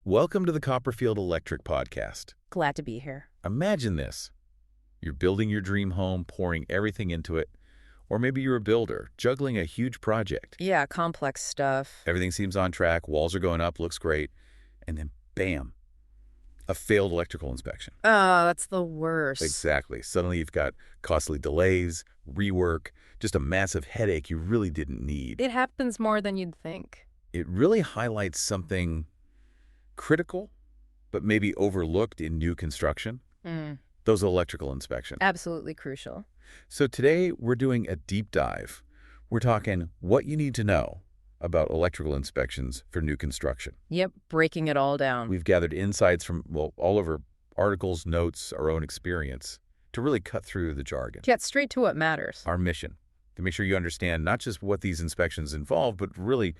Welcome to the Copperfield Electric Podcast. Glad to be here. Imagine this. You're building your dream home, pouring everything into it. Or maybe you're a builder, juggling a huge project. Yeah, complex stuff. Everything seems on track, walls are going up, looks great. And then, bam, a failed electrical inspection. Oh, that's the worst. Exactly. Suddenly you've got costly delays, rework, just a massive headache you really didn't need. It happens more than you'd think. It really highlights something critical, but maybe overlooked in new construction. Those electrical inspections. Absolutely crucial. So today we're doing a deep dive. We're talking what you need to know about electrical inspections for new construction. Yep, breaking it all down. We've gathered insights from, all over articles, notes, our own experience to really cut through the jargon. Get straight to what matters. Our mission, to make sure you understand not just what these inspections involve, but really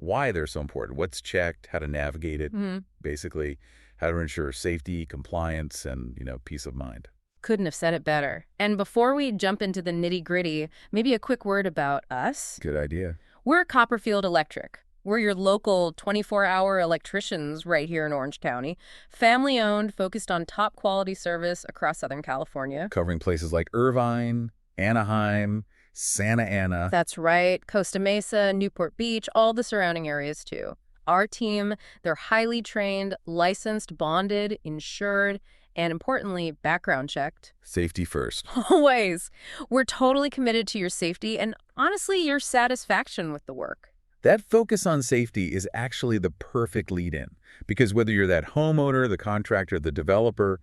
why they're so important, what's checked, how to navigate it, basically how to ensure safety, compliance, and, peace of mind. Couldn't have said it better. And before we jump into the nitty-gritty, maybe a quick word about us. Good idea. We're Copperfield Electric. We're your local 24-hour electricians right here in Orange County. Family-owned, focused on top-quality service across Southern California. Covering places like Irvine, Anaheim, Santa Ana. That's right. Costa Mesa, Newport Beach, all the surrounding areas too. Our team, they're highly trained, licensed, bonded, insured, and importantly, background checked. Safety first. Always. We're totally committed to your safety and honestly, your satisfaction with the work. That focus on safety is actually the perfect lead-in, because whether you're that homeowner, the contractor, the developer,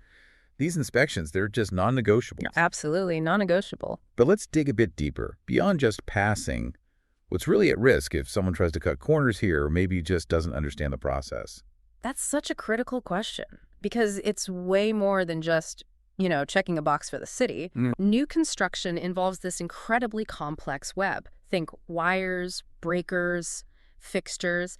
these inspections, they're just non-negotiables. Absolutely, non-negotiable. But let's dig a bit deeper, beyond just passing. What's really at risk if someone tries to cut corners here or maybe just doesn't understand the process? That's such a critical question because it's way more than just, checking a box for the city. New construction involves this incredibly complex web. Think wires, breakers, fixtures.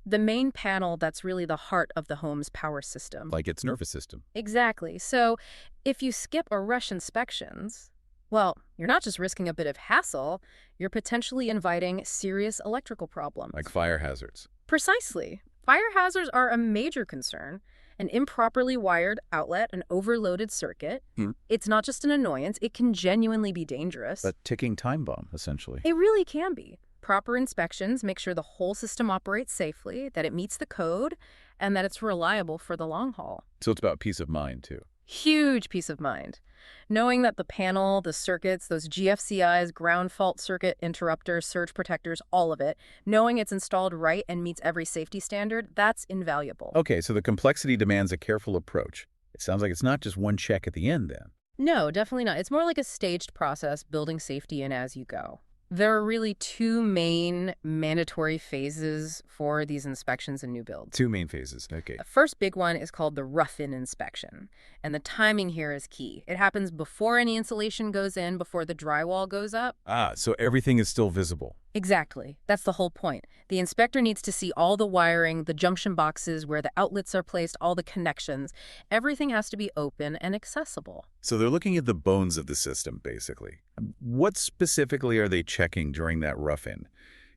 The main panel that's really the heart of the home's power system. Like its nervous system. Exactly. So if you skip or rush inspections, well, you're not just risking a bit of hassle, you're potentially inviting serious electrical problems. Like fire hazards. Precisely. Fire hazards are a major concern. An improperly wired outlet, an overloaded circuit. It's not just an annoyance, it can genuinely be dangerous. A ticking time bomb, essentially. It really can be. Proper inspections make sure the whole system operates safely, that it meets the code, and that it's reliable for the long haul. So it's about peace of mind, too. Huge peace of mind. Knowing that the panel, the circuits, those GFCIs, ground fault circuit interrupters, surge protectors, all of it, knowing it's installed right and meets every safety standard, that's invaluable. Okay, so the complexity demands a careful approach. It sounds like it's not just one check at the end, then. No, definitely not. It's more like a staged process, building safety in as you go. There are really two main mandatory phases for these inspections and new builds. Two main phases, okay. The first big one is called the rough-in inspection, and the timing here is key. It happens before any insulation goes in, before the drywall goes up. So everything is still visible. Exactly. That's the whole point. The inspector needs to see all the wiring, the junction boxes, where the outlets are placed, all the connections. Everything has to be open and accessible. So they're looking at the bones of the system, basically. What specifically are they checking during that rough-in?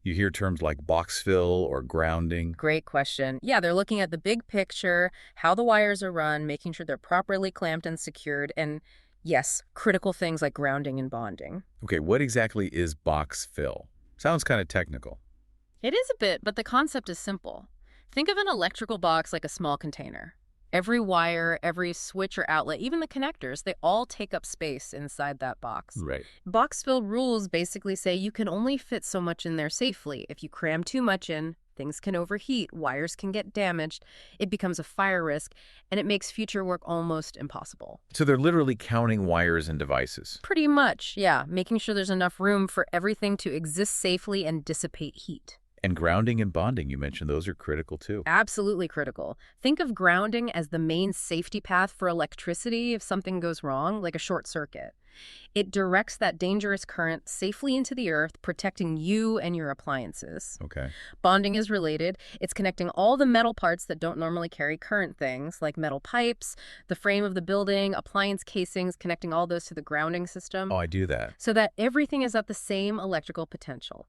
You hear terms like box fill or grounding. Great question. Yeah, they're looking at the big picture, how the wires are run, making sure they're properly clamped and secured, and yes, critical things like grounding and bonding. Okay, what exactly is box fill? Sounds kind of technical. It is a bit, but the concept is simple. Think of an electrical box like a small container. Every wire, every switch or outlet, even the connectors, they all take up space inside that box. Right. Box fill rules basically say you can only fit so much in there safely. If you cram too much in, things can overheat, wires can get damaged, it becomes a fire risk, and it makes future work almost impossible. So they're literally counting wires and devices. Pretty much, yeah, making sure there's enough room for everything to exist safely and dissipate heat. And grounding and bonding, you mentioned, those are critical too. Absolutely critical. Think of grounding as the main safety path for electricity if something goes wrong, like a short circuit. It directs that dangerous current safely into the earth, protecting you and your appliances. Okay. Bonding is related. It's connecting all the metal parts that don't normally carry current, things like metal pipes, the frame of the building, appliance casings, connecting all those to the grounding system. Oh, I do that. So that everything is at the same electrical potential.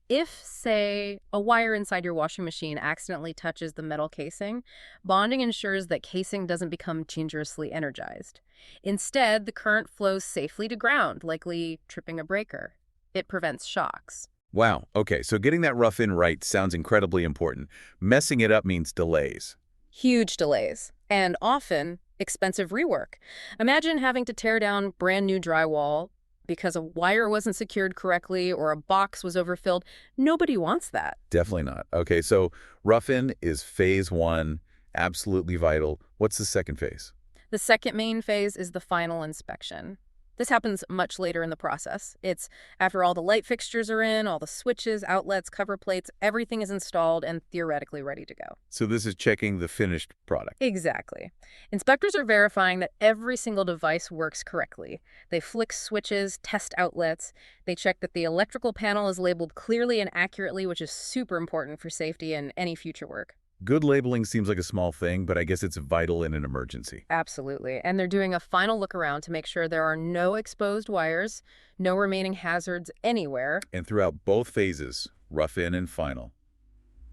If, say, a wire inside your washing machine accidentally touches the metal casing, bonding ensures that casing doesn't become dangerously energized. Instead, the current flows safely to ground, likely tripping a breaker. It prevents shocks. Wow. Okay, so getting that rough in right sounds incredibly important. Messing it up means delays. Huge delays, and often expensive rework. Imagine having to tear down brand new drywall because a wire wasn't secured correctly or a box was overfilled. Nobody wants that. Definitely not. Okay, so rough in is phase one, absolutely vital. What's the second phase? The second main phase is the final inspection. This happens much later in the process. It's after all the light fixtures are in, all the switches, outlets, cover plates, everything is installed and theoretically ready to go. So this is checking the finished product. Exactly. Inspectors are verifying that every single device works correctly. They flick switches, test outlets. They check that the electrical panel is labeled clearly and accurately, which is super important for safety and any future work. Good labeling seems like a small thing, but I guess it's vital in an emergency. Absolutely. And they're doing a final look around to make sure there are no exposed wires, no remaining hazards anywhere. And throughout both phases, rough in and final,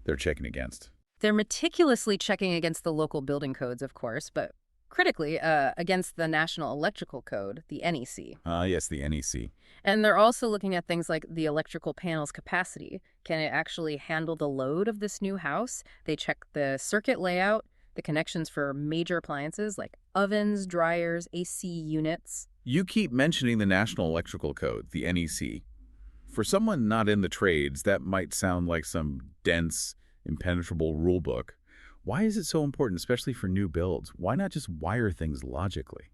they're checking against. They're meticulously checking against the local building codes, of course, but critically, against the National Electrical Code, the NEC. Yes, the NEC. And they're also looking at things like the electrical panel's capacity. Can it actually handle the load of this new house? They check the circuit layout, the connections for major appliances like ovens, dryers, AC units. You keep mentioning the National Electrical Code, the NEC. For someone not in the trades, that might sound like some dense, impenetrable rule book. Why is it so important, especially for new builds? Why not just wire things logically?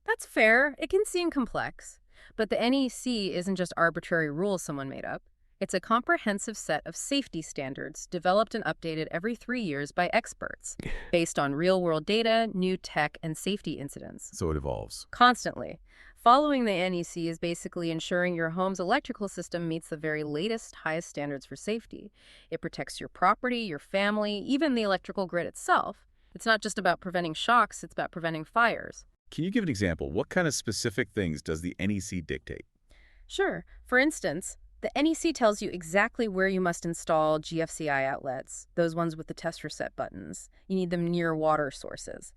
That's fair. It can seem complex. But the NEC isn't just arbitrary rules someone made up. It's a comprehensive set of safety standards developed and updated every 3 years by experts, based on real-world data, new tech, and safety incidents. So it evolves. Constantly. Following the NEC is basically ensuring your home's electrical system meets the very latest, highest standards for safety. It protects your property, your family, even the electrical grid itself. It's not just about preventing shocks, it's about preventing fires. Can you give an example? What kind of specific things does the NEC dictate? Sure. For instance, the NEC tells you exactly where you must install GFCI outlets, those ones with the test reset buttons. You need them near water sources.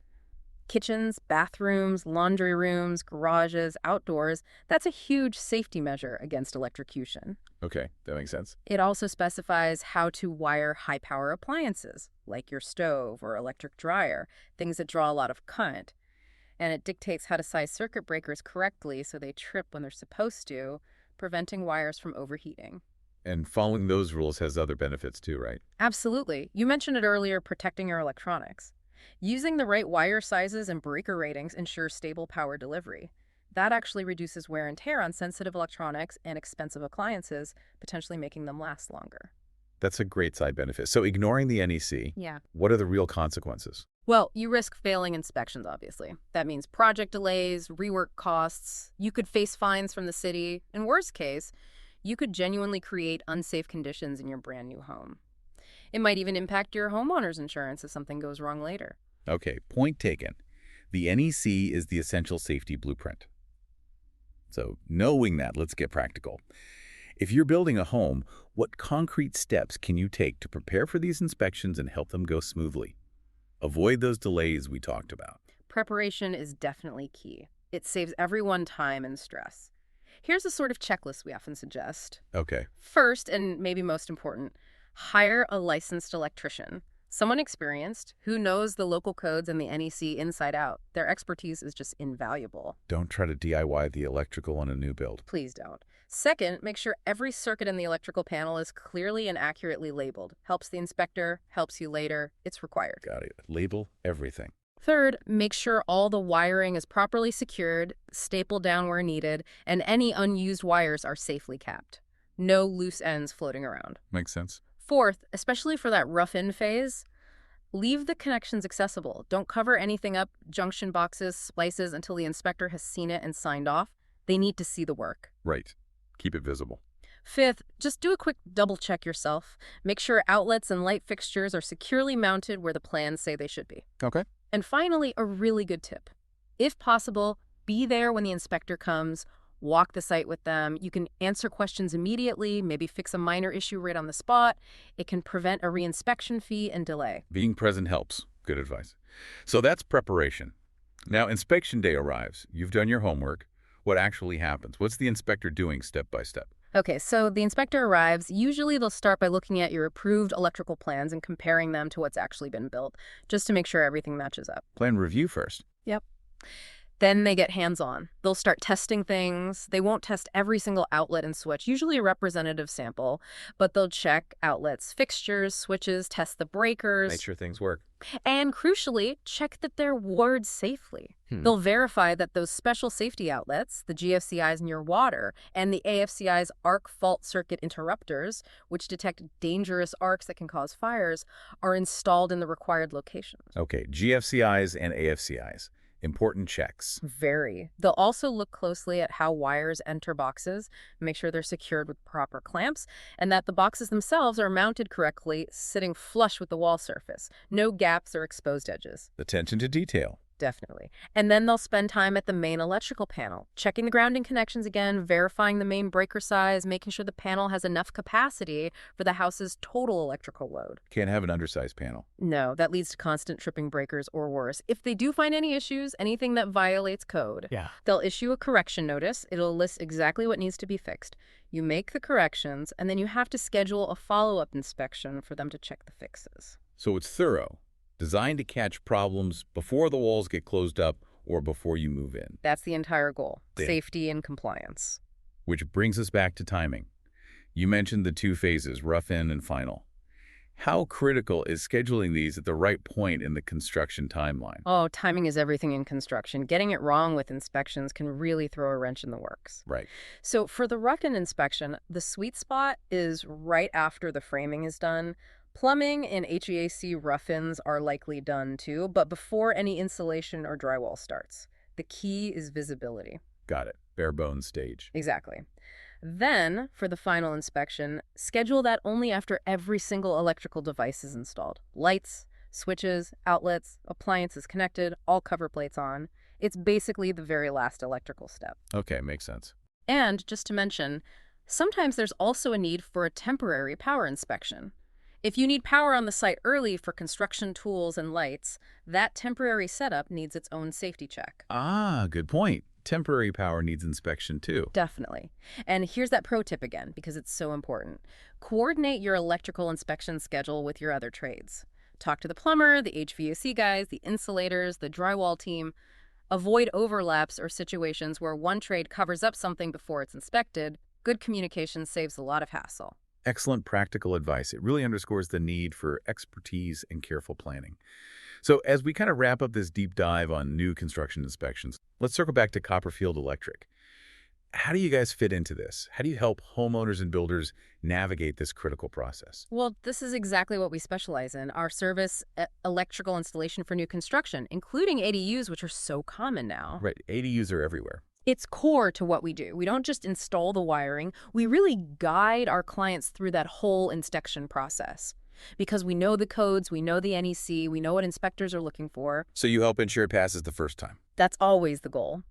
Kitchens, bathrooms, laundry rooms, garages, outdoors, that's a huge safety measure against electrocution. Okay, that makes sense. It also specifies how to wire high-power appliances, like your stove or electric dryer, things that draw a lot of current. And it dictates how to size circuit breakers correctly so they trip when they're supposed to, preventing wires from overheating. And following those rules has other benefits too, right? Absolutely. You mentioned it earlier, protecting your electronics. Using the right wire sizes and breaker ratings ensures stable power delivery. That actually reduces wear and tear on sensitive electronics and expensive appliances, potentially making them last longer. That's a great side benefit. So ignoring the NEC, Yeah. what are the real consequences? Well, you risk failing inspections, obviously. That means project delays, rework costs. You could face fines from the city. In worst case, you could genuinely create unsafe conditions in your brand new home. It might even impact your homeowner's insurance if something goes wrong later. Okay, point taken. The NEC is the essential safety blueprint. So knowing that, let's get practical. If you're building a home, what concrete steps can you take to prepare for these inspections and help them go smoothly? Avoid those delays we talked about. Preparation is definitely key. It saves everyone time and stress. Here's a sort of checklist we often suggest. Okay. First, and maybe most important, hire a licensed electrician. Someone experienced who knows the local codes and the NEC inside out. Their expertise is just invaluable. Don't try to DIY the electrical on a new build. Please don't. Second, make sure every circuit in the electrical panel is clearly and accurately labeled. Helps the inspector, helps you later. It's required. Got it. Label everything. Third, make sure all the wiring is properly secured, stapled down where needed, and any unused wires are safely capped. No loose ends floating around. Makes sense. Fourth, especially for that rough-in phase, leave the connections accessible. Don't cover anything up, junction boxes, splices, until the inspector has seen it and signed off. They need to see the work. Right. Keep it visible. Fifth, just do a quick double-check yourself. Make sure outlets and light fixtures are securely mounted where the plans say they should be. Okay. And finally, a really good tip. If possible, be there when the inspector comes. walk the site with them. You can answer questions immediately, maybe fix a minor issue right on the spot. It can prevent a reinspection fee and delay. Being present helps. Good advice. So that's preparation. Now, inspection day arrives. You've done your homework. What actually happens? What's the inspector doing step by step? Okay, so the inspector arrives. Usually they'll start by looking at your approved electrical plans and comparing them to what's actually been built, just to make sure everything matches up. Plan review first. Yep. Then they get hands-on. They'll start testing things. They won't test every single outlet and switch, usually a representative sample, but they'll check outlets, fixtures, switches, test the breakers. Make sure things work. And crucially, check that they're wired safely. They'll verify that those special safety outlets, the GFCIs in your water, and the AFCI's arc fault circuit interrupters, which detect dangerous arcs that can cause fires, are installed in the required locations. Okay, GFCIs and AFCIs. Important checks. Very. They'll also look closely at how wires enter boxes, make sure they're secured with proper clamps, and that the boxes themselves are mounted correctly, sitting flush with the wall surface. No gaps or exposed edges. Attention to detail. Definitely. And then they'll spend time at the main electrical panel, checking the grounding connections again, verifying the main breaker size, making sure the panel has enough capacity for the house's total electrical load. Can't have an undersized panel. No, that leads to constant tripping breakers or worse. If they do find any issues, anything that violates code, they'll issue a correction notice. It'll list exactly what needs to be fixed. You make the corrections, and then you have to schedule a follow-up inspection for them to check the fixes. So it's thorough. Designed to catch problems before the walls get closed up or before you move in. That's the entire goal, Yeah. safety and compliance. Which brings us back to timing. You mentioned the two phases, rough-in and final. How critical is scheduling these at the right point in the construction timeline? Oh, timing is everything in construction. Getting it wrong with inspections can really throw a wrench in the works. Right. So for the rough-in inspection, the sweet spot is right after the framing is done. Plumbing and HVAC rough-ins are likely done too, but before any insulation or drywall starts. The key is visibility. Got it. Bare bones stage. Exactly. Then, for the final inspection, schedule that only after every single electrical device is installed. Lights, switches, outlets, appliances connected, all cover plates on. It's basically the very last electrical step. Okay, makes sense. And, just to mention, sometimes there's also a need for a temporary power inspection. If you need power on the site early for construction tools and lights, that temporary setup needs its own safety check. Ah, good point. Temporary power needs inspection too. Definitely. And here's that pro tip again, because it's so important. Coordinate your electrical inspection schedule with your other trades. Talk to the plumber, the HVAC guys, the insulators, the drywall team. Avoid overlaps or situations where one trade covers up something before it's inspected. Good communication saves a lot of hassle. Excellent practical advice. It really underscores the need for expertise and careful planning. So as we kind of wrap up this deep dive on new construction inspections, let's circle back to Copperfield Electric. How do you guys fit into this? How do you help homeowners and builders navigate this critical process? Well, this is exactly what we specialize in. Our service, electrical installation for new construction, including ADUs, which are so common now. Right. ADUs are everywhere. It's core to what we do. We don't just install the wiring. We really guide our clients through that whole inspection process. Because we know the codes, we know the NEC, we know what inspectors are looking for. So you help ensure it passes the first time. That's always the goal.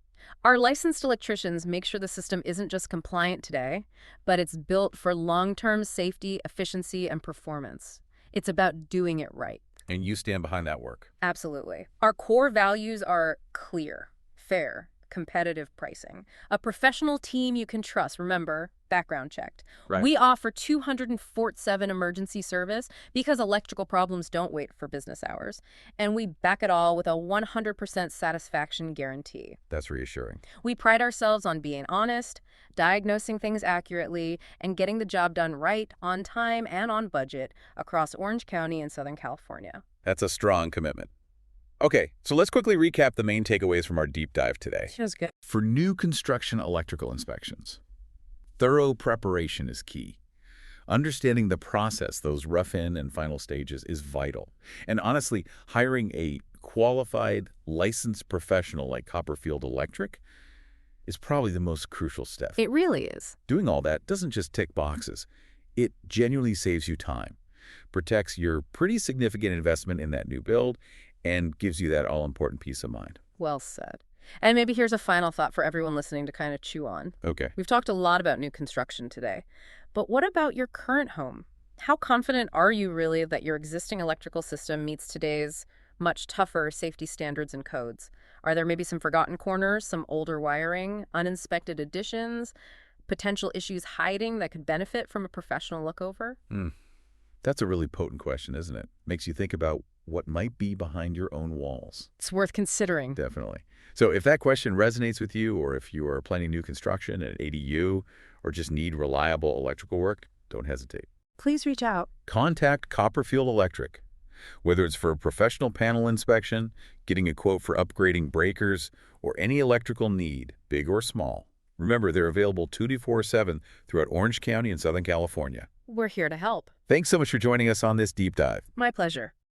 Our licensed electricians make sure the system isn't just compliant today, but it's built for long-term safety, efficiency, and performance. It's about doing it right. And you stand behind that work. Absolutely. Our core values are clear, fair, competitive pricing, a professional team you can trust. Remember, background checked. Right. We offer 247 emergency service because electrical problems don't wait for business hours. And we back it all with a 100% satisfaction guarantee. That's reassuring. We pride ourselves on being honest, diagnosing things accurately, and getting the job done right, on time, and on budget across Orange County and Southern California. That's a strong commitment. Okay, so let's quickly recap the main takeaways from our deep dive today. Feels good. For new construction electrical inspections, thorough preparation is key. Understanding the process, those rough-in and final stages, is vital. And honestly, hiring a qualified, licensed professional like Copperfield Electric is probably the most crucial step. It really is. Doing all that doesn't just tick boxes. It genuinely saves you time, protects your pretty significant investment in that new build, and gives you that all-important peace of mind. Well said. And maybe here's a final thought for everyone listening to kind of chew on. Okay. We've talked a lot about new construction today, but what about your current home? How confident are you really that your existing electrical system meets today's much tougher safety standards and codes? Are there maybe some forgotten corners, some older wiring, uninspected additions, potential issues hiding that could benefit from a professional look over? That's a really potent question, isn't it? Makes you think about what might be behind your own walls. It's worth considering. Definitely. So if that question resonates with you, or if you are planning new construction, an ADU, or just need reliable electrical work, don't hesitate. Please reach out. Contact Copperfield Electric. Whether it's for a professional panel inspection, getting a quote for upgrading breakers, or any electrical need, big or small. Remember, they're available 24/7 throughout Orange County and Southern California. We're here to help. Thanks so much for joining us on this deep dive. My pleasure.